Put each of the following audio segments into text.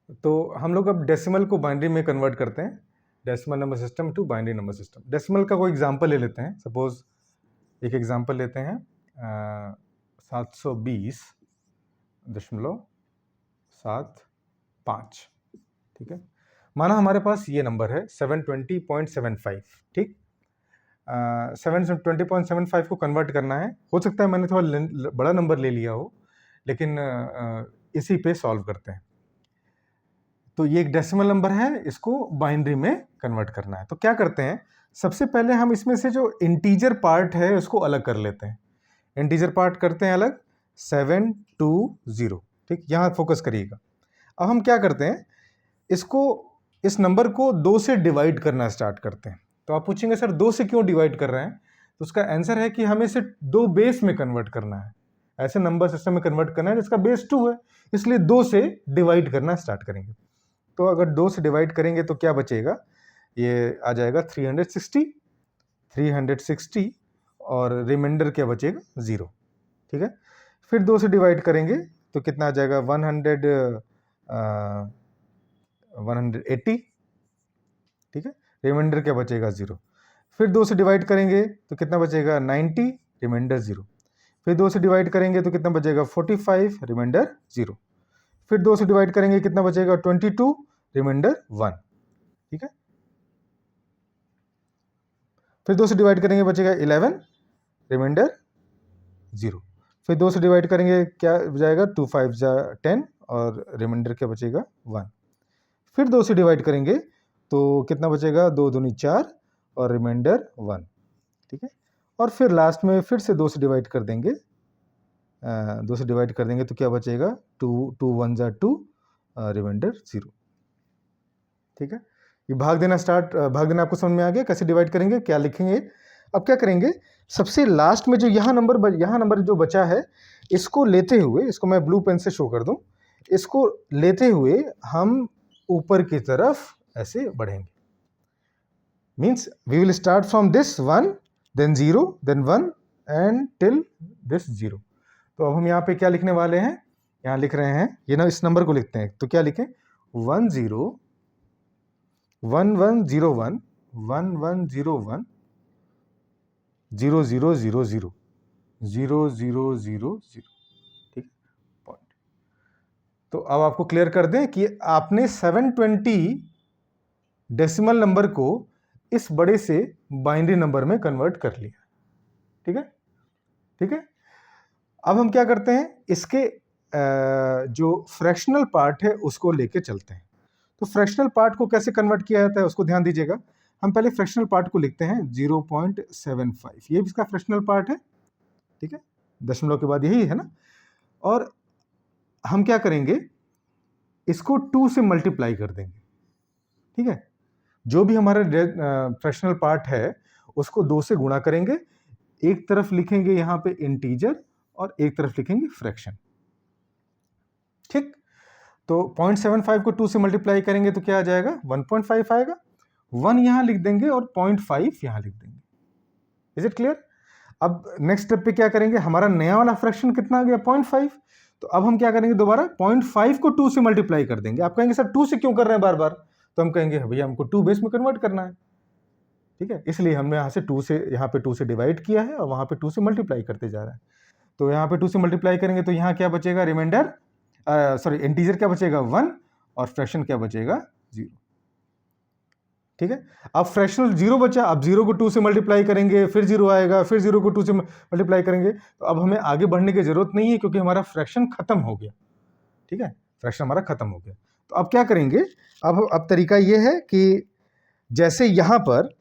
तो हम लोग अब डेसिमल को बाइनरी में कन्वर्ट करते हैं, decimal number system to binary number system. Decimal का कोई एग्जांपल ले लेते हैं, सपोज एक एग्जांपल लेते हैं 720.75, ठीक है। माना हमारे पास ये नंबर है 720.75, ठीक। 720.75 को कन्वर्ट करना है। हो सकता है मैंने थोड़ा बड़ा नंबर ले लिया हो, लेकिन इसी पे सॉल्व करते हैं। तो ये एक डेसिमल नंबर है, इसको बाइनरी में कन्वर्ट करना है। तो क्या करते हैं, सबसे पहले हम इसमें से जो इंटीजर पार्ट है उसको अलग कर लेते हैं। इंटीजर पार्ट करते हैं अलग, 720, ठीक। यहाँ फोकस करिएगा। अब हम क्या करते हैं, इस नंबर को 2 से डिवाइड करना स्टार्ट करते हैं। तो आप पूछेंगे सर 2 से क्यों डिवाइड कर रहे हैं, तो उसका आंसर है कि हमें इसे 2 बेस में कन्वर्ट करना है, ऐसे नंबर सिस्टम में कन्वर्ट करना है जिसका बेस 2 है, इसलिए 2 से डिवाइड करना स्टार्ट करेंगे। तो अगर 2 से डिवाइड करेंगे तो क्या बचेगा, ये आ जाएगा 360 और रिमाइंडर क्या बचेगा, 0, ठीक है। फिर 2 से डिवाइड करेंगे तो कितना आ जाएगा, 180, ठीक है। रिमाइंडर क्या बचेगा, 0। फिर 2 से डिवाइड करेंगे तो कितना बचेगा, 90, रिमाइंडर 0। फिर 2 से डिवाइड करेंगे तो कितना बचेगा, 45, रिमाइंडर 0। फिर 2 से डिवाइड करेंगे कितना बचेगा, 22, रिमाइंडर 1, ठीक है। फिर 2 से डिवाइड करेंगे बचेगा 11, रिमाइंडर 0। फिर 2 से डिवाइड करेंगे क्या जाएगा, 2 5 जा 10 और रिमाइंडर क्या बचेगा, 1। फिर 2 से डिवाइड करेंगे तो कितना बचेगा, 2 दूनी 4 और रिमाइंडर 1, ठीक है। और फिर लास्ट में फिर से 2 से डिवाइड कर देंगे, 2 से डिवाइड कर देंगे तो क्या बचेगा, 2 1 जा 2, रिमाइंडर 0, ठीक है। ये भाग देना आपको समझ में आ गया, कैसे डिवाइड करेंगे, क्या लिखेंगे। अब क्या करेंगे, सबसे लास्ट में जो यहाँ नंबर जो बचा है, इसको लेते हुए, इसको मैं ब्लू पेन से शो कर दूं, इसको लेते हुए हम ऊपर की तरफ ऐसे बढ़ेंगे। Means we will start from this 1, then 0, then 1 and till this 0। तो अब हम यहाँ पे क्या लिखने वाले हैं, यहाँ लिख रहे हैं, ये ना इस नंबर को लिखते हैं, तो क्या लिखें, 1 0 1 1 0 1 1 1 0 1 0 0 0 0 0 0 0 0, ठीक है, पॉइंट। तो अब आपको क्लियर कर दें कि आपने 720 डेसिमल नंबर को इस बड़े से बाइनरी नंबर में कन्वर्ट कर लिया, ठीक है, ठीक है। अब हम क्या करते हैं, इसके जो फ्रैक्शनल पार्ट है उसको लेके चलते हैं। तो फ्रैक्शनल पार्ट को कैसे कन्वर्ट किया जाता है उसको ध्यान दीजिएगा। हम पहले फ्रैक्शनल पार्ट को लिखते हैं 0.75, ये इसका फ्रैक्शनल पार्ट है, ठीक है, दशमलव के बाद यही है ना। और हम क्या करेंगे, इसको 2 से मल्टीप्लाई कर देंगे, ठीक है। जो भी हमारा फ्रैक्शनल पार्ट है उसको 2 से गुणा करेंगे, एक तरफ लिखेंगे यहाँ पे इंटीजर और एक तरफ लिखेंगे फ्रैक्शन, ठीक। तो 0.75 को 2 से मल्टीप्लाई करेंगे तो क्या आ जाएगा, 1.5 आएगा। 1 यहां लिख देंगे और 0.5 यहां लिख देंगे। Is it clear. अब नेक्स्ट स्टेप पे क्या करेंगे, हमारा नया वाला फ्रैक्शन कितना आ गया, 0.5। तो अब हम क्या करेंगे, दोबारा 0.5 को 2 से मल्टीप्लाई कर देंगे। आप कहेंगे सर 2 से क्यों कर रहे हैं बार बार, तो हम कहेंगे भैया हमको 2 बेस में कन्वर्ट करना है, ठीक है, इसलिए हमने यहाँ से 2 से, यहाँ पे 2 से डिवाइड किया है और वहां पे 2 से मल्टीप्लाई करते जा रहा है। तो यहाँ पे 2 से मल्टीप्लाई करेंगे तो यहाँ क्या बचेगा, रिमाइंडर इंटीजर क्या बचेगा, 1 और फ्रैक्शन क्या बचेगा, 0, ठीक है। अब फ्रैक्शनल 0 बचा, अब 0 को 2 से मल्टीप्लाई करेंगे फिर 0 आएगा, फिर 0 को 2 से मल्टीप्लाई करेंगे। तो अब हमें आगे बढ़ने की जरूरत नहीं है क्योंकि हमारा फ्रैक्शन खत्म हो गया, ठीक है, फ्रैक्शन हमारा खत्म हो गया। तो अब क्या करेंगे, अब तरीका ये है कि जैसे यहां पर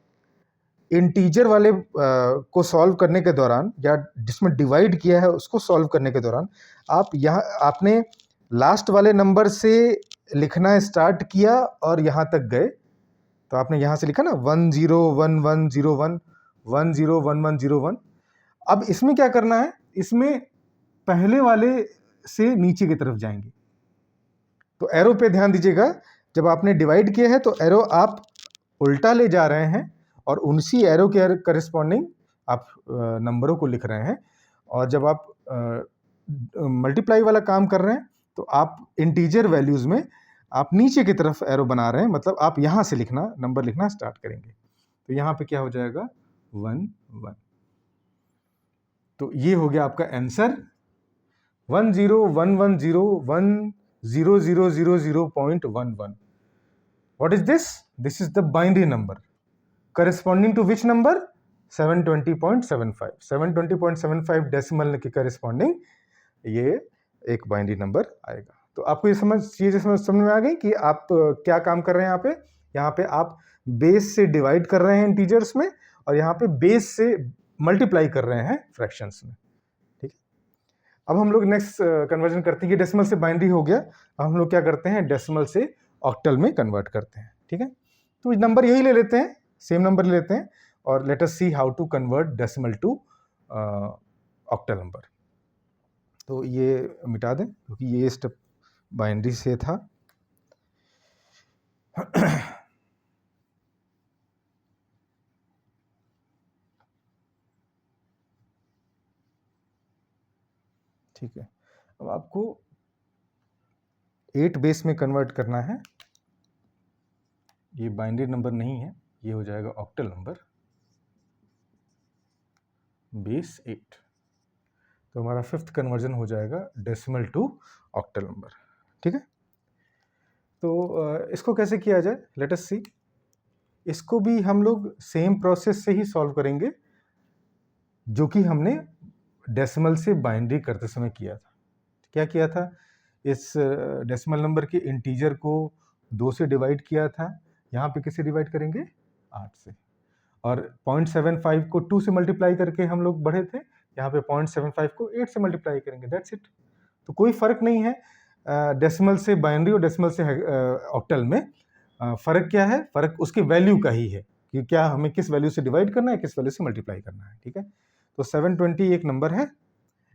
इंटीजर वाले को सॉल्व करने के दौरान, या जिसमें डिवाइड किया है उसको सॉल्व करने के दौरान, आप यहाँ आपने लास्ट वाले नंबर से लिखना स्टार्ट किया और यहाँ तक गए, तो आपने यहाँ से लिखा ना 1 0 1 1 0 1 1 0 1 1 0 1। अब इसमें क्या करना है, इसमें पहले वाले से नीचे की तरफ जाएंगे। तो एरो पे ध्यान दीजिएगा, जब आपने डिवाइड किया है तो एरो आप उल्टा ले जा रहे हैं और उसी एरो के करस्पॉन्डिंग आप नंबरों को लिख रहे हैं। और जब आप मल्टीप्लाई वाला काम कर रहे हैं तो आप इंटीजर वैल्यूज में आप नीचे की तरफ एरो बना रहे हैं, मतलब आप यहाँ से लिखना, नंबर लिखना स्टार्ट करेंगे। तो यहाँ पे क्या हो जाएगा 1 1। तो ये हो गया आपका answer 1011010000.11। What is this? This is the binary number corresponding to which number? 720.75। 720.75 decimal के corresponding ये एक बाइनरी नंबर आएगा। तो आपको ये चीजें समझ में आ गई कि आप क्या काम कर रहे हैं। यहाँ पे आप बेस से डिवाइड कर रहे हैं इंटीजर्स में, और यहाँ पे बेस से मल्टीप्लाई कर रहे हैं फ्रैक्शंस में। ठीक है, अब हम लोग नेक्स्ट कन्वर्जन करते हैं कि डेसिमल से बाइनरी हो गया, अब हम लोग क्या करते हैं, डेसिमल से ऑक्टल में कन्वर्ट करते हैं। ठीक है, तो नंबर यही ले लेते हैं, सेम नंबर ले लेते हैं, और let us see how to convert decimal to octal number. तो ये मिटा दें क्योंकि ये स्टेप बाइनरी से था। ठीक है, अब आपको 8 बेस में कन्वर्ट करना है। ये बाइनरी नंबर नहीं है, ये हो जाएगा ऑक्टल नंबर बेस 8। तो हमारा 5th कन्वर्जन हो जाएगा डेसिमल टू ऑक्टल नंबर। ठीक है, तो इसको कैसे किया जाए, लेट अस सी। इसको भी हम लोग सेम प्रोसेस से ही सॉल्व करेंगे जो कि हमने डेसिमल से बाइनरी करते समय किया था। क्या किया था, इस डेसिमल नंबर के इंटीजर को 2 से डिवाइड किया था, यहाँ पे किससे डिवाइड करेंगे, 8 से, और 0.75 को 2 से मल्टीप्लाई करके हम लोग बढ़े थे, यहाँ पे 0.75 को 8 से मल्टीप्लाई करेंगे, दैट्स इट। तो कोई फर्क नहीं है डेसिमल से बाइनरी और डेसिमल से ऑक्टल में। फर्क क्या है, फर्क उसकी वैल्यू का ही है कि क्या हमें किस वैल्यू से डिवाइड करना है, किस वैल्यू से मल्टीप्लाई करना है। ठीक है, तो 720 एक नंबर है,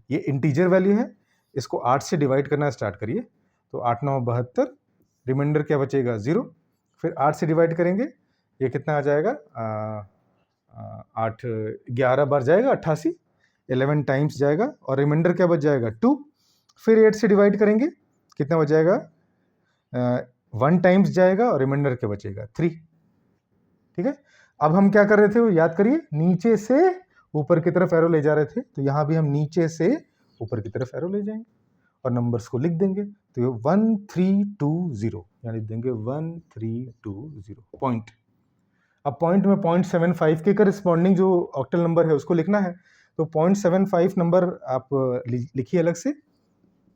ये इंटीजर वैल्यू है, इसको 8 से डिवाइड करना स्टार्ट करिए। तो 8 9 72, रिमाइंडर क्या बचेगा 0, फिर 8 से डिवाइड करेंगे, ये कितना आ जाएगा 8 11 बार जाएगा 88, 11 टाइम्स जाएगा, और रिमाइंडर क्या बच जाएगा 2। फिर 8 से डिवाइड करेंगे, कितना बच जाएगा 1 टाइम्स जाएगा, और रिमाइंडर क्या बचेगा 3। ठीक है, अब हम क्या कर रहे थे वो याद करिए, नीचे से ऊपर की तरफ एरो ले जा रहे थे, तो यहाँ भी हम नीचे से ऊपर की तरफ एरो ले जाएंगे और नंबर्स को लिख देंगे। तो ये 1320 यानी देंगे 1320 पॉइंट। अब पॉइंट में 0.75 के करस्पॉन्डिंग जो ऑक्टल नंबर है उसको लिखना है, तो 0.75 नंबर आप लिखिए अलग से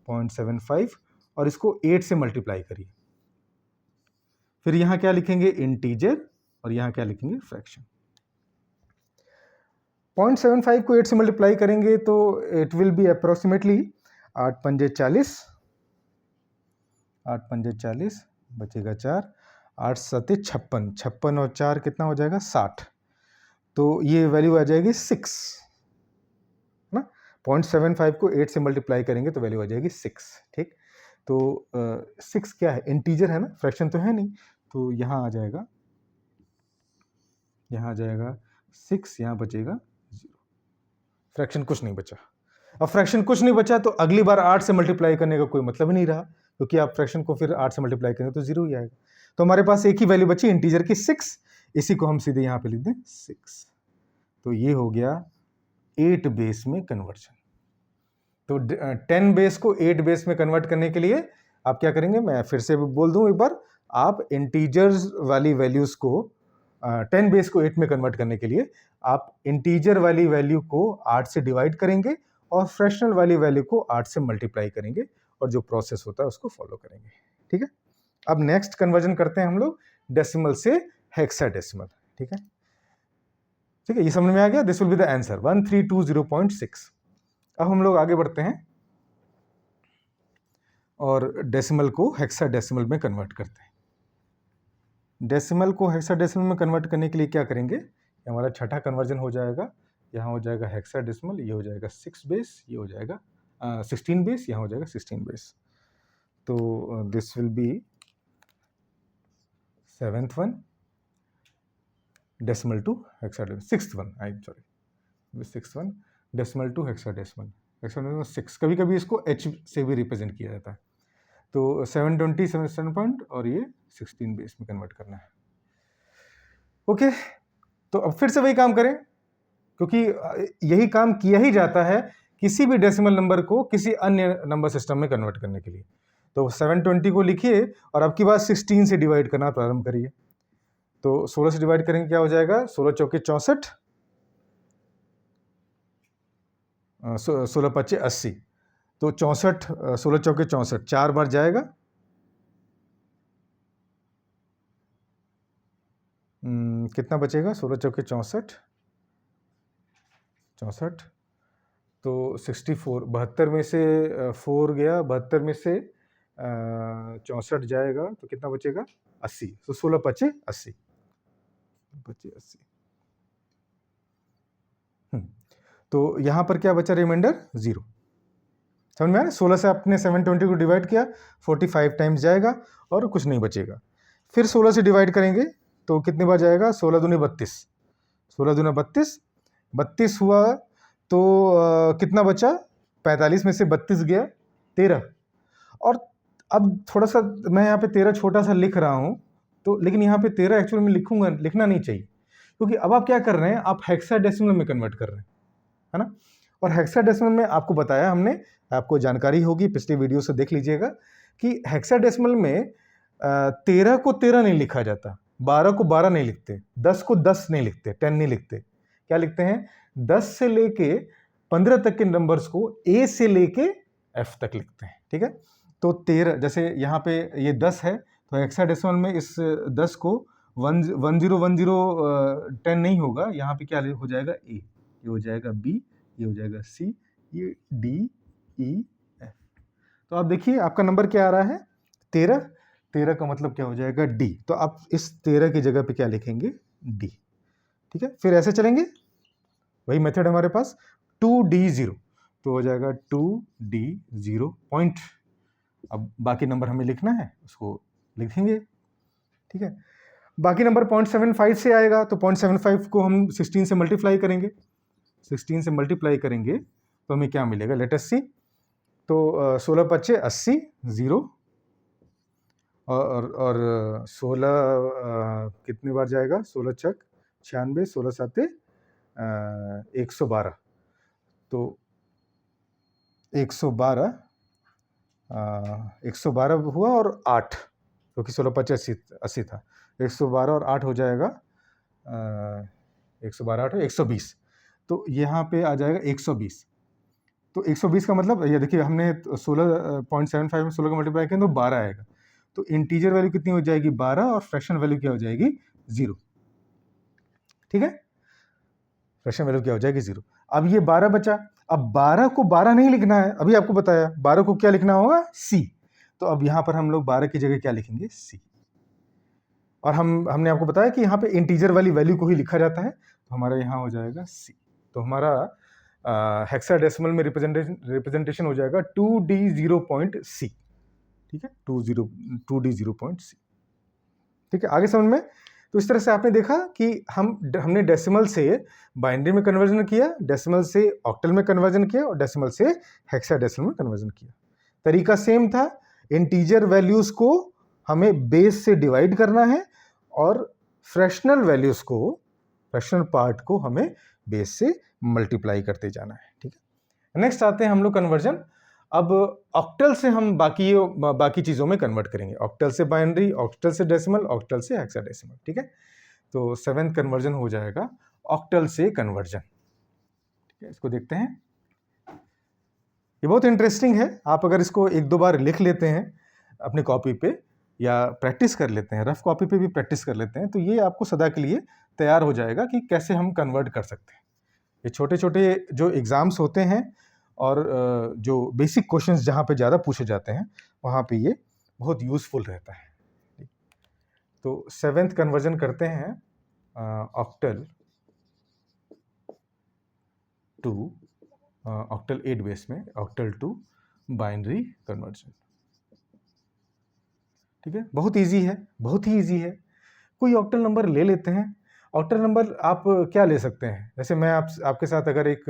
0.75, और इसको 8 से मल्टीप्लाई करिए। फिर यहाँ क्या लिखेंगे, इंटीजर, और यहाँ क्या लिखेंगे, फ्रैक्शन। 0.75 को 8 से मल्टीप्लाई करेंगे तो इट विल बी अप्रोक्सीमेटली 8 पंजे 40, 8 पंजे 40, बचेगा 4, 8 सते 56, 56 और 4 कितना हो जाएगा 60। तो ये वैल्यू आ जाएगी 6 ना। 0.75 को 8 से मल्टीप्लाई करेंगे तो वैल्यू आ जाएगी 6। ठीक, तो 6 क्या है, इंटीजर है ना, फ्रैक्शन तो है नहीं, तो यहाँ आ जाएगा 6, यहाँ बचेगा 0। फ्रैक्शन कुछ नहीं बचा। अब फ्रैक्शन कुछ नहीं बचा तो अगली बार 8 से मल्टीप्लाई करने का कोई मतलब ही नहीं रहा, क्योंकि आप फ्रैक्शन को फिर 8 से मल्टीप्लाई करेंगे तो 0 ही आएगा। तो हमारे पास एक ही वैल्यू बची इंटीजर की 6, इसी को हम सीधे यहाँ पे लिख दें 6। तो ये हो गया 8 बेस में कन्वर्जन। तो 10 बेस को 8 बेस में कन्वर्ट करने के लिए आप क्या करेंगे, मैं फिर से बोल दूं एक बार, आप इंटीजर्स वाली वैल्यूज को 10 बेस को 8 में कन्वर्ट करने के लिए आप इंटीजर वाली वैल्यू को 8 से डिवाइड करेंगे और फ्रैक्शनल वाली वैल्यू को 8 से मल्टीप्लाई करेंगे, और जो प्रोसेस होता है उसको फॉलो करेंगे। ठीक है, अब नेक्स्ट कन्वर्जन करते हैं हम लोग डेसिमल से हेक्साडेसिमल। ठीक है, ठीक है, ये समझ में आ गया, this will be the answer 1320.6। अब हम लोग आगे बढ़ते हैं और डेसिमल को हेक्साडेसिमल में कन्वर्ट करते हैं। डेसिमल को हेक्साडेसिमल में कन्वर्ट करने के लिए क्या करेंगे, हमारा छठा कन्वर्जन हो जाएगा, यहाँ हो जाएगा हेक्साडेसिमल, ये हो जाएगा 6 बेस, ये हो जाएगा 16 बेस, यहाँ हो जाएगा 16 बेस। तो this will be 7th one decimal to hexadecimal, 6th one, I am sorry, 6th one decimal to hexadecimal, hexadecimal 6। कभी कभी इसको H से भी रिप्रेजेंट किया जाता है। तो 720 7 पॉइंट और ये 16 बेस में कन्वर्ट करना है। ओके, तो अब फिर से वही काम करें, क्योंकि यही काम किया ही जाता है किसी भी डेसिमल नंबर को किसी अन्य नंबर सिस्टम में कन्वर्ट करने के लिए। तो 720 को लिखिए और अब की बात 16 से डिवाइड करना प्रारंभ करिए। तो 16 से डिवाइड करेंगे क्या हो जाएगा, 16 चौके 64, 16 पच्चे 80। तो 64, 16 चौके 64 4 बार जाएगा, कितना बचेगा, 16 चौके 64, तो 64, 72 में से 4 गया, 72 में से 64 जाएगा तो कितना बचेगा, 80। तो 16 पच्चे 80, 80। तो यहाँ पर क्या बचा, रिमाइंडर 0। समझ में आया? 16 से आपने 720 को डिवाइड किया, 45 टाइम्स जाएगा और कुछ नहीं बचेगा। फिर 16 से डिवाइड करेंगे तो कितनी बार जाएगा, 16 दूनी 32, 16 दूना 32, 32 हुआ तो कितना बचा, 45 में से 32 गया 13। और अब थोड़ा सा मैं यहाँ पे 13 छोटा सा लिख रहा हूँ, तो लेकिन यहाँ पे 13 एक्चुअली में लिखना नहीं चाहिए, क्योंकि अब आप क्या कर रहे हैं, आप हेक्साडेसिमल में कन्वर्ट कर रहे हैं, है ना। और हेक्साडेसिमल में आपको बताया हमने, आपको जानकारी होगी, पिछले वीडियो से देख लीजिएगा कि हेक्साडेसिमल में 13 को 13 नहीं लिखा जाता, 12 को 12 नहीं लिखते, 10 को 10 नहीं लिखते, 10 नहीं लिखते। क्या लिखते हैं, 10 से लेके 15 तक के नंबर्स को ए से लेके एफ तक लिखते हैं, ठीक है। तो 13, जैसे यहाँ पे ये 10 है, तो हेक्साडेसिमल में इस 10 को 1010 10 नहीं होगा, यहाँ पे क्या हो जाएगा, ए, ये हो जाएगा बी, ये हो जाएगा सी, ये डी ई एफ। तो आप देखिए आपका नंबर क्या आ रहा है, 13। 13 का मतलब क्या हो जाएगा, डी। तो आप इस 13 की जगह पे क्या लिखेंगे, डी, ठीक है। फिर ऐसे चलेंगे, वही मेथड हमारे पास, 2D0, तो हो जाएगा 2D0 पॉइंट। अब बाकी नंबर हमें लिखना है, उसको लिखेंगे, ठीक है। बाकी नंबर 0.75 से आएगा, तो 0.75 को हम 16 से मल्टीप्लाई करेंगे, 16 से मल्टीप्लाई करेंगे तो हमें क्या मिलेगा, लेट अस सी। तो 16 पच्चे 80, 0, और 16 कितनी बार जाएगा, 16 छक 96, 16 साते 112, तो 112 हुआ और 8, क्योंकि 16 पच्चे 80 था, 112 और 8 हो जाएगा 112 8 120। तो यहाँ पे आ जाएगा 120। तो 120 का मतलब ये देखिए, हमने 16.75 में 16 का मल्टीप्लाई किया तो 12 आएगा। तो इंटीजर वैल्यू कितनी हो जाएगी, 12, और फ्रैक्शन वैल्यू क्या हो जाएगी, 0, ठीक है। फ्रैक्शन वैल्यू क्या हो जाएगी, 0। अब ये 12 बचा, अब 12 को 12 नहीं लिखना है, अभी आपको बताया 12 को क्या लिखना होगा, सी। तो अब यहाँ पर हम लोग 12 की जगह क्या लिखेंगे, सी। और हमने आपको बताया कि यहाँ पे इंटीजर वाली वैल्यू को ही लिखा जाता है, तो हमारा यहाँ हो जाएगा सी। तो हमारा हेक्साडेसिमल में रिप्रेजेंटेशन हो जाएगा 2D0.C, ठीक है, 2D0.C, ठीक है। आगे समझ में? तो इस तरह से आपने देखा कि हमने डेसिमल से बाइनरी में कन्वर्जन किया, डेसिमल से ऑक्टल में कन्वर्जन किया, और डेसिमल से हेक्साडेसिमल में कन्वर्जन किया। तरीका सेम था, इंटीजर वैल्यूज को हमें बेस से डिवाइड करना है, और फ्रैक्शनल वैल्यूज को, फ्रैक्शनल पार्ट को हमें बेस से मल्टीप्लाई करते जाना है, ठीक है। नेक्स्ट आते हैं हम लोग कन्वर्जन। अब ऑक्टल से हम बाकी चीज़ों में कन्वर्ट करेंगे, ऑक्टल से बाइनरी, ऑक्टल से डेसिमल, ऑक्टल से हेक्साडेसिमल, ठीक है। तो 7th कन्वर्जन हो जाएगा ऑक्टल से कन्वर्जन, ठीक है। इसको देखते हैं, ये बहुत इंटरेस्टिंग है। आप अगर इसको 1-2 बार लिख लेते हैं अपने कॉपी पे, या प्रैक्टिस कर लेते हैं, रफ कॉपी पे भी प्रैक्टिस कर लेते हैं, तो ये आपको सदा के लिए तैयार हो जाएगा कि कैसे हम कन्वर्ट कर सकते हैं। ये छोटे छोटे जो एग्ज़ाम्स होते हैं और जो बेसिक क्वेश्चंस जहाँ पे ज़्यादा पूछे जाते हैं, वहाँ पे ये बहुत यूज़फुल रहता है। तो 7th कन्वर्जन करते हैं ऑक्टल टू ऑक्टल 8 बेस में, ऑक्टल टू बाइनरी कन्वर्जन, ठीक है। बहुत इजी है, बहुत ही इजी है। कोई ऑक्टल नंबर ले लेते हैं। ऑक्टल नंबर आप क्या ले सकते हैं, जैसे मैं आपके साथ अगर एक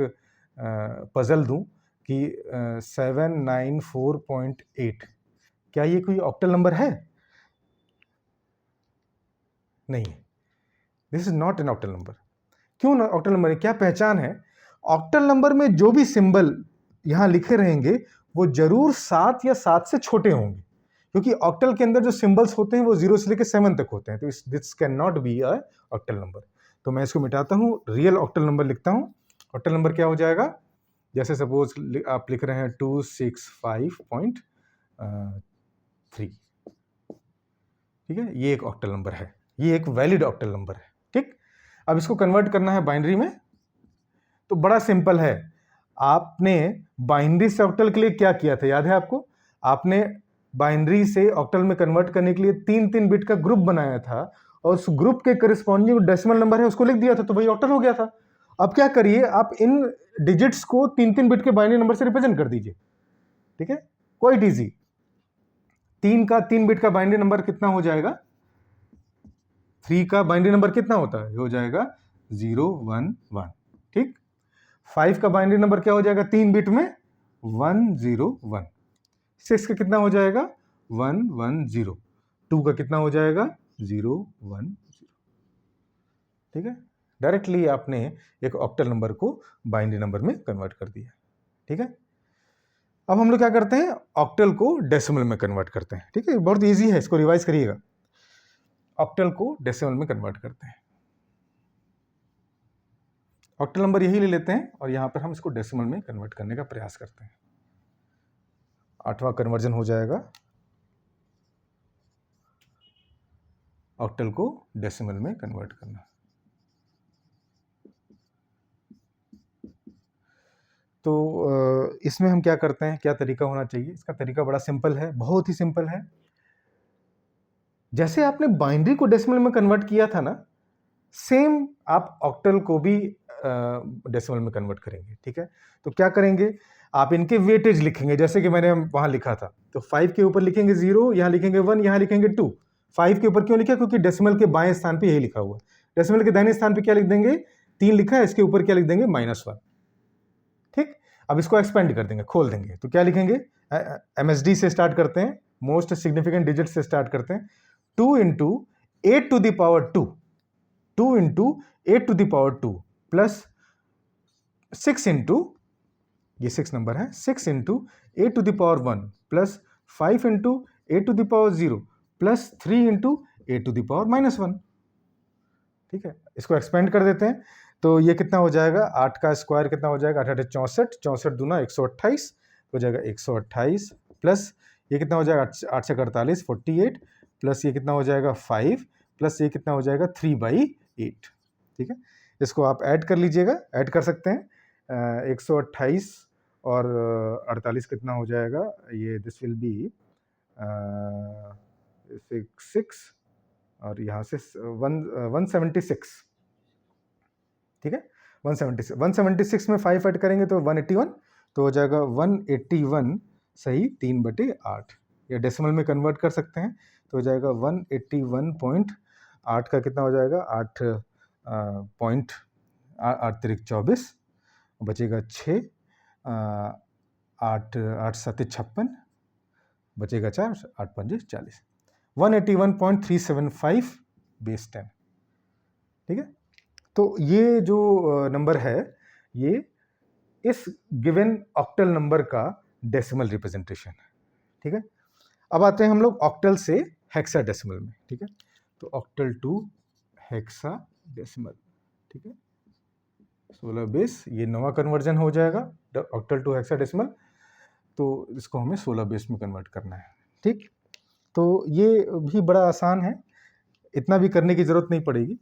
पजल दूं कि 794.8, क्या ये कोई ऑक्टल नंबर है? नहीं, this is not an octal number. क्यों ऑक्टल नंबर है? क्या पहचान है? ऑक्टल नंबर में जो भी सिंबल यहां लिखे रहेंगे वो जरूर 7 या 7 से छोटे होंगे, क्योंकि ऑक्टल के अंदर जो सिंबल्स होते हैं वो 0 से लेकर 7 तक होते हैं, तो this can not be a octal number. तो मैं इसको मिटाता हूं, रियल ऑक्टल नंबर लिखता हूं। ऑक्टल नंबर क्या हो जाएगा? जैसे सपोज आप लिख रहे हैं 265.3, ठीक है, ये एक ऑक्टल नंबर है, ये एक वैलिड ऑक्टल नंबर है। ठीक, अब इसको कन्वर्ट करना है बाइनरी में, तो बड़ा सिंपल है। आपने बाइनरी से ऑक्टल के लिए क्या किया था, याद है आपको? आपने बाइनरी से ऑक्टल में कन्वर्ट करने के लिए 3-3 बिट का ग्रुप बनाया था, और उस ग्रुप के करस्पॉन्डिंग डेसिमल नंबर है उसको लिख दिया था, तो वही ऑक्टल हो गया था। अब क्या करिए, आप इन डिजिट्स को 3-3 बिट के बाइनरी नंबर से रिप्रेजेंट कर दीजिए। ठीक है, क्वाइट इजी। 3 बिट का बाइनरी नंबर कितना हो जाएगा? 3 का बाइनरी नंबर कितना होता है? हो जाएगा 0 1 1। ठीक, 5 का बाइनरी नंबर क्या हो जाएगा 3 बिट में? 1 0 1। 6 का कितना हो जाएगा? 1 1 0। 2 का कितना हो जाएगा? 0 1 0। ठीक है, डायरेक्टली आपने एक ऑक्टल नंबर को बाइनरी नंबर में कन्वर्ट कर दिया। ठीक है, अब हम लोग क्या करते हैं, ऑक्टल को डेसिमल में कन्वर्ट करते हैं। ठीक है, बहुत इजी है, इसको रिवाइज करिएगा। ऑक्टल को डेसिमल में कन्वर्ट करते हैं, ऑक्टल नंबर यही ले लेते हैं और यहां पर हम इसको डेसिमल में कन्वर्ट करने का प्रयास करते हैं। 8वां कन्वर्जन हो जाएगा, ऑक्टल को डेसिमल में कन्वर्ट करना। तो इसमें हम क्या करते हैं, क्या तरीका होना चाहिए? इसका तरीका बड़ा सिंपल है, बहुत ही सिंपल है। जैसे आपने बाइनरी को डेसिमल में कन्वर्ट किया था ना, सेम आप ऑक्टल को भी डेसिमल में कन्वर्ट करेंगे। ठीक है, तो क्या करेंगे, आप इनके वेटेज लिखेंगे, जैसे कि मैंने वहां लिखा था। तो 5 के ऊपर लिखेंगे 0, यहां लिखेंगे 1, यहां लिखेंगे 2। 5 के ऊपर क्यों लिखा? क्योंकि डेसिमल के बाएं स्थान पे यही लिखा हुआ है। डेसिमल के दाहिने स्थान पे क्या लिख देंगे? 3 लिखा है, इसके ऊपर क्या लिख देंगे? -1। ठीक, अब इसको एक्सपेंड कर देंगे, खोल देंगे, तो क्या लिखेंगे? MSD से स्टार्ट करते हैं, मोस्ट सिग्निफिकेंट डिजिट से स्टार्ट करते हैं। 2 into 8 to the power 2, 2 into 8 to the power 2 plus 6 into, ये 6 नंबर है, 6 into 8 to the power 1 plus 5 into 8 to the power 0 plus 3 into 8 to the power -1। ठीक है, इसको एक्सपेंड कर देते हैं, तो ये कितना हो जाएगा? 8 का स्क्वायर कितना हो जाएगा? 8 8 64, 64 दूना 128 हो जाएगा, 128 प्लस ये कितना हो जाएगा? 8 से 48 48 प्लस ये कितना हो जाएगा? 5 प्लस ये कितना हो जाएगा? 3/8। ठीक है, इसको आप ऐड कर लीजिएगा, ऐड कर सकते हैं। 128 और 48 कितना हो जाएगा? ये दिस विल बी 6 और यहाँ से 176। ठीक है, 176 में 5 ऐड करेंगे तो 181, तो हो जाएगा 181 सही 3/8। या डेसिमल में कन्वर्ट कर सकते हैं, तो हो जाएगा 181.8 का कितना हो जाएगा? 8 पॉइंट 8 3 24, बचेगा 6, 8 8 7 56, बचेगा 4, 8 5 40, 181.375 बेस 10। ठीक है, तो ये जो नंबर है, ये इस गिवन ऑक्टल नंबर का डेसिमल रिप्रेजेंटेशन है। ठीक है, अब आते हैं हम लोग ऑक्टल से हेक्साडेसिमल में। ठीक है, तो ऑक्टल टू हेक्साडेसिमल। ठीक है, 16 बेस, ये 9वां कन्वर्जन हो जाएगा ऑक्टल टू हेक्साडेसिमल, तो इसको हमें 16 बेस में कन्वर्ट करना है। ठीक, तो ये भी बड़ा आसान है, इतना भी करने की जरूरत नहीं पड़ेगी।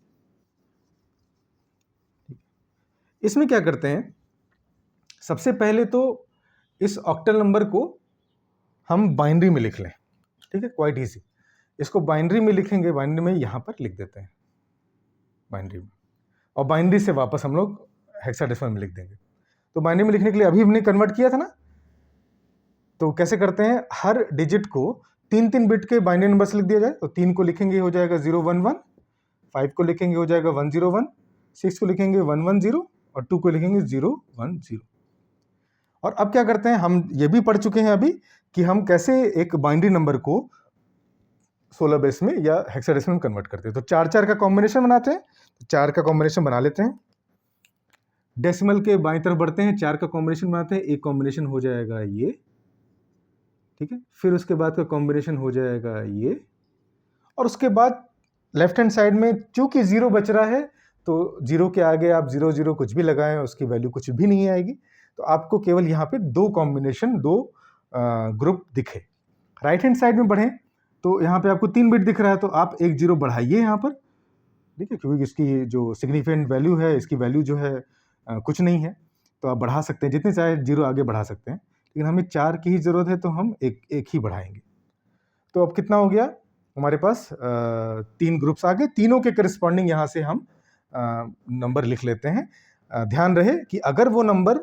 इसमें क्या करते हैं, सबसे पहले तो इस ऑक्टल नंबर को हम बाइनरी में लिख लें। ठीक है, क्वाइट इजी। इसको बाइनरी में लिखेंगे, बाइनरी में यहां पर लिख देते हैं बाइनरी में, और बाइनरी से वापस हम लोग हेक्साडेसिमल में लिख देंगे। तो बाइनरी में लिखने के लिए अभी हमने कन्वर्ट किया था ना, तो कैसे करते हैं, हर डिजिट को 3-3 बिट के बाइनरी नंबर से लिख दिया जाए। तो 3 को लिखेंगे हो जाएगा 011, 5 को लिखेंगे हो जाएगा 101, 6 को लिखेंगे 110 और 2 को लिखेंगे 010। और अब क्या करते हैं, हम ये भी पढ़ चुके हैं अभी कि हम कैसे एक बाइनरी नंबर को 16 बेस में या हेक्साडेसिमल में कन्वर्ट करते हैं। तो 4 का कॉम्बिनेशन बनाते हैं, 4 का कॉम्बिनेशन बना लेते हैं, डेसिमल के बाईं तरफ बढ़ते हैं, 4 का कॉम्बिनेशन बनाते हैं, एक कॉम्बिनेशन हो जाएगा ये, ठीक है, फिर उसके बाद का कॉम्बिनेशन हो जाएगा ये, और उसके बाद लेफ्ट हैंड साइड में चूंकि 0 बच रहा है तो 0 के आगे आप 0 0 कुछ भी लगाएं, उसकी वैल्यू कुछ भी नहीं आएगी, तो आपको केवल यहाँ पे 2 कॉम्बिनेशन, 2 ग्रुप दिखे। राइट हैंड साइड में बढ़ें तो यहाँ पे आपको 3 बिट दिख रहा है, तो आप 1 0 बढ़ाइए यहाँ पर, ठीक है, क्योंकि इसकी जो सिग्निफिकेंट वैल्यू है, इसकी वैल्यू जो है कुछ नहीं है, तो आप बढ़ा सकते हैं, जितने चाहे 0 आगे बढ़ा सकते हैं, लेकिन हमें 4 की ही जरूरत है तो हम एक ही बढ़ाएंगे। तो अब कितना हो गया हमारे पास, 3 ग्रुप्स आ गए, तीनों के करस्पॉन्डिंग यहाँ से हम नंबर लिख लेते हैं। ध्यान रहे कि अगर वो नंबर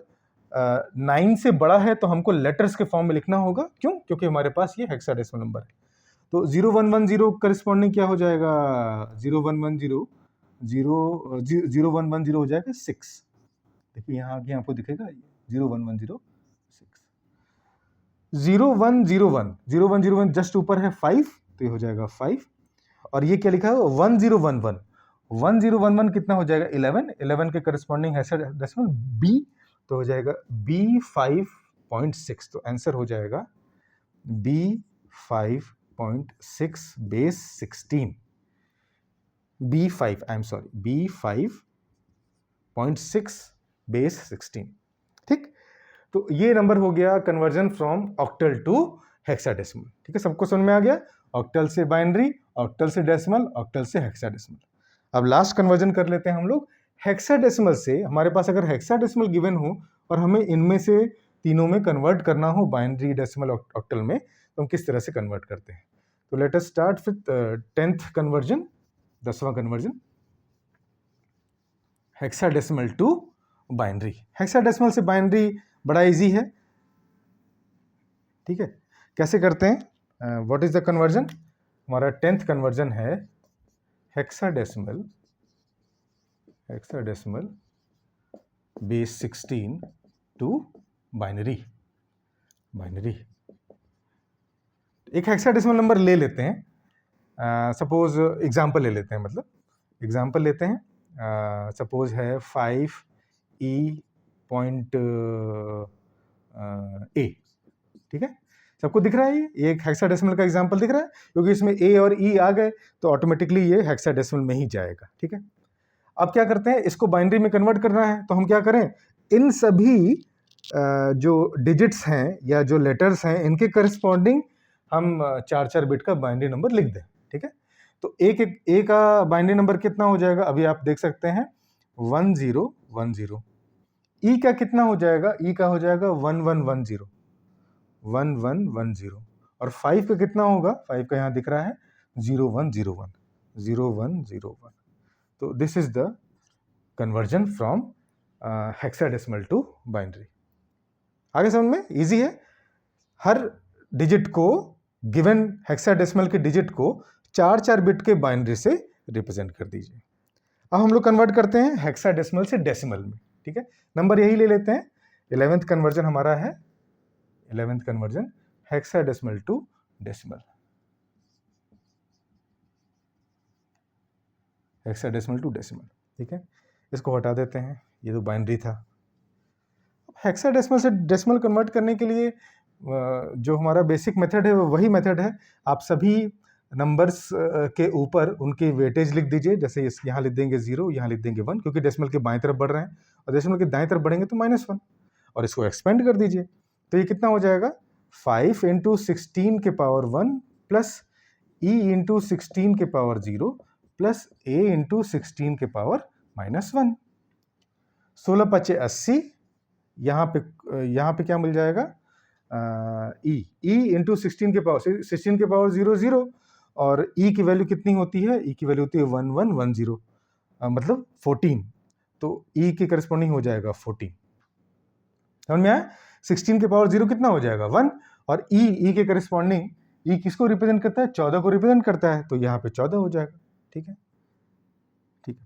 9 से बड़ा है तो हमको लेटर्स के फॉर्म में लिखना होगा, क्यों? क्योंकि हमारे पास ये हेक्साडेसिमल नंबर है। तो 0110 करस्पॉन्डिंग क्या हो जाएगा, 0110 0110 हो जाएगा 6। देखिए यहाँ आगे आपको दिखेगा 0110 6। 0101 जस्ट ऊपर है 5, तो ये हो जाएगा 5, और ये क्या लिखा है 1011 कितना हो जाएगा 11 के करस्पॉन्डिंग हेक्साडेसिमल B, तो हो जाएगा B5.6, तो आंसर हो जाएगा B5.6 बेस 16, B5.6 बेस 16, ठीक। तो ये नंबर हो गया conversion from octal to hexadecimal, ठीक है, सबको समझ में आ गया, ऑक्टल से बाइनरी, ऑक्टल से डेसिमल, ऑक्टल से हेक्साडेसिमल। अब लास्ट कन्वर्जन कर लेते हैं हम लोग हेक्साडेसिमल से। हमारे पास अगर हेक्साडेसिमल गिवन हो और हमें इनमें से तीनों में कन्वर्ट करना हो, बाइनरी, डेसिमल, ऑक्टल में, तो हम किस तरह से कन्वर्ट करते हैं। तो let us start with 10th conversion, 10वां conversion, hexadecimal to binary. Hexadecimal से बाइनरी बड़ा इजी है, ठीक है, कैसे करते हैं, व्हाट इज द कन्वर्जन, हमारा 10th कन्वर्जन है हेक्साडेसिमल बेस 16 टू बाइनरी। एक हेक्साडेसिमल नंबर ले लेते हैं, सपोज एग्जांपल ले लेते हैं, मतलब एग्जांपल लेते हैं, सपोज है 5E.A, ठीक है, सबको दिख रहा है, ये एक हेक्साडेसिमल का एग्जांपल दिख रहा है, क्योंकि इसमें A और E आ गए तो ऑटोमेटिकली ये हेक्साडेसिमल में ही जाएगा, ठीक है। अब क्या करते हैं, इसको बाइनरी में कन्वर्ट करना है, तो हम क्या करें, इन सभी जो डिजिट्स हैं या जो लेटर्स हैं, इनके करस्पॉन्डिंग हम 4 बिट का बाइनरी नंबर लिख दें, ठीक है। तो ए का बाइनरी नंबर कितना हो जाएगा, अभी आप देख सकते हैं 1010। ई का कितना हो जाएगा, ई का हो जाएगा 1110, और 5 का कितना होगा, 5 का यहाँ दिख रहा है 0101। तो this is the conversion from hexadecimal to binary. आगे समझ में इजी है, हर डिजिट को, गिवन हेक्साडेसिमल के डिजिट को 4 बिट के बाइनरी से रिप्रेजेंट कर दीजिए। अब हम लोग कन्वर्ट करते हैं हेक्साडेसिमल से डेसिमल में, ठीक है, नंबर यही ले लेते हैं। 11th कन्वर्जन हमारा है, 11th conversion hexadecimal to decimal, hexadecimal to decimal, ठीक है, इसको हटा देते हैं, ये तो बाइनरी था। हेक्साडेसिमल से डेसिमल कन्वर्ट करने के लिए जो हमारा बेसिक मेथड है वो वही मेथड है, आप सभी नंबर्स के ऊपर उनकी वेटेज लिख दीजिए, जैसे यहाँ लिख देंगे 0, यहाँ लिख देंगे 1, क्योंकि डेसिमल के बाएं तरफ बढ़ रहे हैं, और डेसिमल के दाएं तरफ बढ़ेंगे तो -1, और इसको एक्सपेंड कर दीजिए, तो ये कितना हो जाएगा 5 × 16 के पावर 1 प्लस E × 16 के पावर 0 प्लस A × 16 के पावर -1। 16 × 5 = 80, यहाँ पे क्या मिल जाएगा, E × 16 के पावर 0 0, और E की वैल्यू कितनी होती है, E की वैल्यू होती है 1110, मतलब 14, तो E के करस्पॉन्डिंग हो जाएगा 14, समझ में आया। 16 के पावर 0 कितना हो जाएगा 1, और E के करस्पॉन्डिंग, E किसको रिप्रेजेंट करता है, 14 को रिप्रेजेंट करता है, तो यहाँ पे 14 हो जाएगा, ठीक है,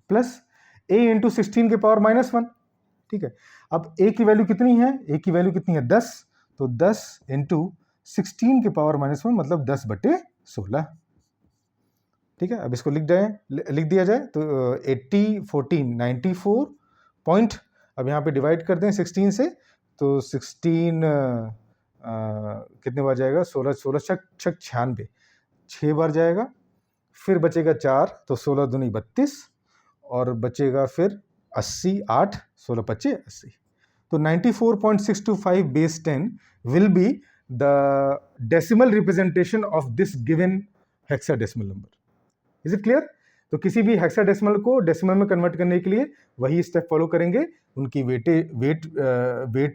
प्लस A × 16 के पावर -1, ठीक है। अब A की वैल्यू कितनी है, A की वैल्यू कितनी है 10, तो 10 × 16 के पावर -1 मतलब 10/16। ठीक है, अब इसको लिख दिया जाए तो 80 14 94 पॉइंट, अब यहाँ पे डिवाइड कर दें 16 से तो 16 कितने बार जाएगा, 16 16 छक 96, 6 बार जाएगा, फिर बचेगा 4 तो 16 दूनी 32 और बचेगा फिर 80 8 16 25 80। तो 94.625 base 10 will be the decimal representation of this given hexadecimal number. Is it clear? तो किसी भी हेक्साडेसिमल को डेसिमल में कन्वर्ट करने के लिए वही स्टेप फॉलो करेंगे, उनकी वेट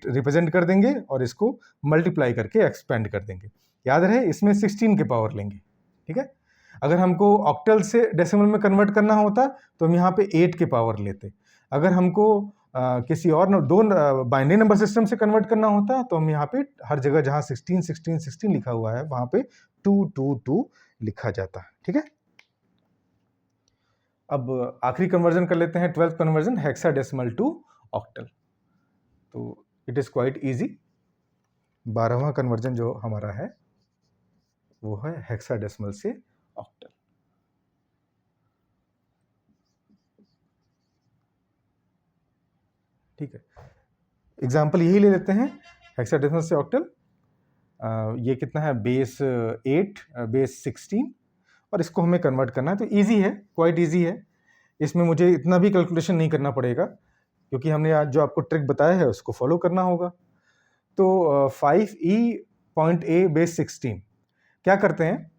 रिप्रेजेंट कर देंगे और इसको मल्टीप्लाई करके एक्सपेंड कर देंगे। याद रहे इसमें 16 के पावर लेंगे। ठीक है, अगर हमको ऑक्टल से डेसिमल में कन्वर्ट करना होता तो हम यहाँ पे 8 के पावर लेते। अगर हमको किसी और दो बाइनरी नंबर सिस्टम से कन्वर्ट करना होता तो हम यहाँ पे हर जगह जहाँ 16 16 16 लिखा हुआ है वहाँ पे 2 2 2 लिखा जाता। ठीक है, अब आखिरी कन्वर्जन कर लेते हैं, 12th conversion hexadecimal to octal. तो इट इज क्वाइट इजी। 12वां कन्वर्जन जो हमारा है वो है हेक्साडेसिमल से ऑक्टल। ठीक है, एग्जाम्पल यही ले लेते हैं हेक्साडेसिमल से ऑक्टल। ये कितना है, बेस 8 बेस 16 और इसको हमें कन्वर्ट करना है। तो इजी है, क्वाइट इजी है, इसमें मुझे इतना भी कैलकुलेशन नहीं करना पड़ेगा क्योंकि हमने आज जो आपको ट्रिक बताया है उसको फॉलो करना होगा। तो 5e.a बेस 16 क्या करते हैं,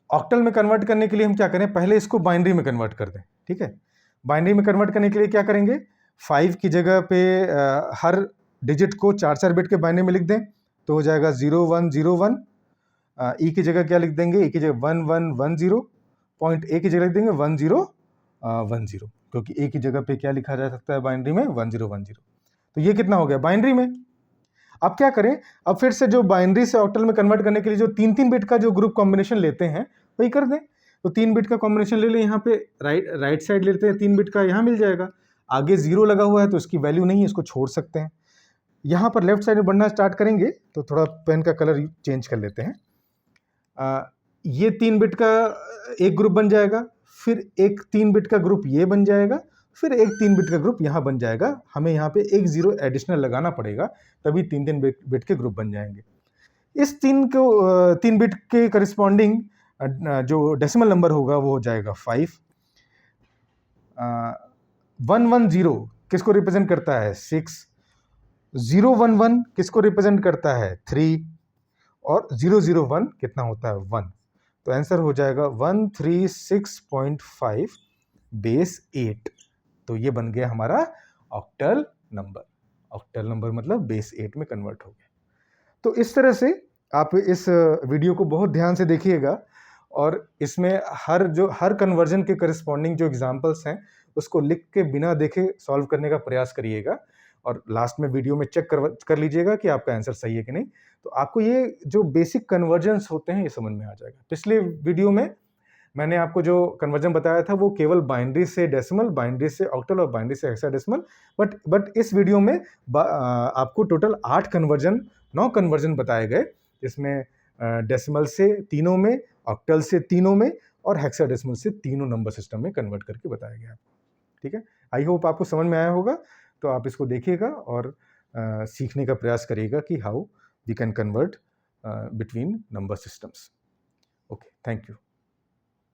ऑक्टल में कन्वर्ट करने के लिए हम क्या करें, पहले इसको बाइनरी में कन्वर्ट कर दें। ठीक है, बाइनरी में कन्वर्ट करने के लिए क्या करेंगे, 5 की जगह पे हर डिजिट को 4 बिट के बाइनरी में लिख दें तो हो जाएगा 0101। ई की जगह क्या लिख देंगे, ई की जगह 1110, पॉइंट ए की जगह लिख देंगे 1010 क्योंकि ए की जगह पे क्या लिखा जा सकता है बाइनरी में 1010। तो ये कितना हो गया बाइनरी में। अब क्या करें, अब फिर से जो बाइनरी से ऑक्टल में कन्वर्ट करने के लिए जो 3 बिट का जो ग्रुप कॉम्बिनेशन लेते हैं वही कर दें। तो 3 बिट का कॉम्बिनेशन ले लें, यहाँ पे राइट साइड लेते हैं 3 बिट का, यहाँ मिल जाएगा। आगे 0 लगा हुआ है तो इसकी वैल्यू नहीं है, इसको छोड़ सकते हैं। यहाँ पर लेफ्ट साइड में बढ़ना स्टार्ट करेंगे तो थोड़ा पेन का कलर चेंज कर लेते हैं। ये 3 बिट का एक ग्रुप बन जाएगा, फिर एक 3 बिट का ग्रुप ये बन जाएगा, फिर एक 3 बिट का ग्रुप यहाँ बन जाएगा। हमें यहाँ पे एक 0 एडिशनल लगाना पड़ेगा तभी 3 बिट के ग्रुप बन जाएंगे। इस 3 बिट के करिस्पॉन्डिंग जो डेसिमल नंबर होगा वो हो जाएगा 5। 110 किसको रिप्रेजेंट करता है 6, 011 किसको रिप्रेजेंट करता है 3 और 001 कितना होता है 1। तो आंसर हो जाएगा 136.5 बेस 8। तो ये बन गया हमारा ऑक्टल नंबर। ऑक्टल नंबर मतलब बेस 8 में कन्वर्ट हो गया। तो इस तरह से आप इस वीडियो को बहुत ध्यान से देखिएगा और इसमें हर कन्वर्जन के करस्पॉन्डिंग जो एग्जांपल्स हैं उसको लिख के बिना देखे सॉल्व करने का प्रयास करिएगा और लास्ट में वीडियो में चेक कर लीजिएगा कि आपका आंसर सही है कि नहीं। तो आपको ये जो बेसिक कन्वर्जन्स होते हैं ये समझ में आ जाएगा। पिछले वीडियो में मैंने आपको जो कन्वर्जन बताया था वो केवल बाइनरी से डेसिमल, बाइनरी से ऑक्टल और बाइनरी से हेक्साडेसिमल, बट इस वीडियो में आपको टोटल 9 कन्वर्जन बताए गए, जिसमें डेसिमल से तीनों में, ऑक्टल से तीनों में और हेक्साडेसिमल से तीनों नंबर सिस्टम में कन्वर्ट करके बताया गया। ठीक है, आई होप आपको समझ में आया होगा। तो आप इसको देखिएगा और सीखने का प्रयास करिएगा कि how we can convert between number systems. Okay, thank you.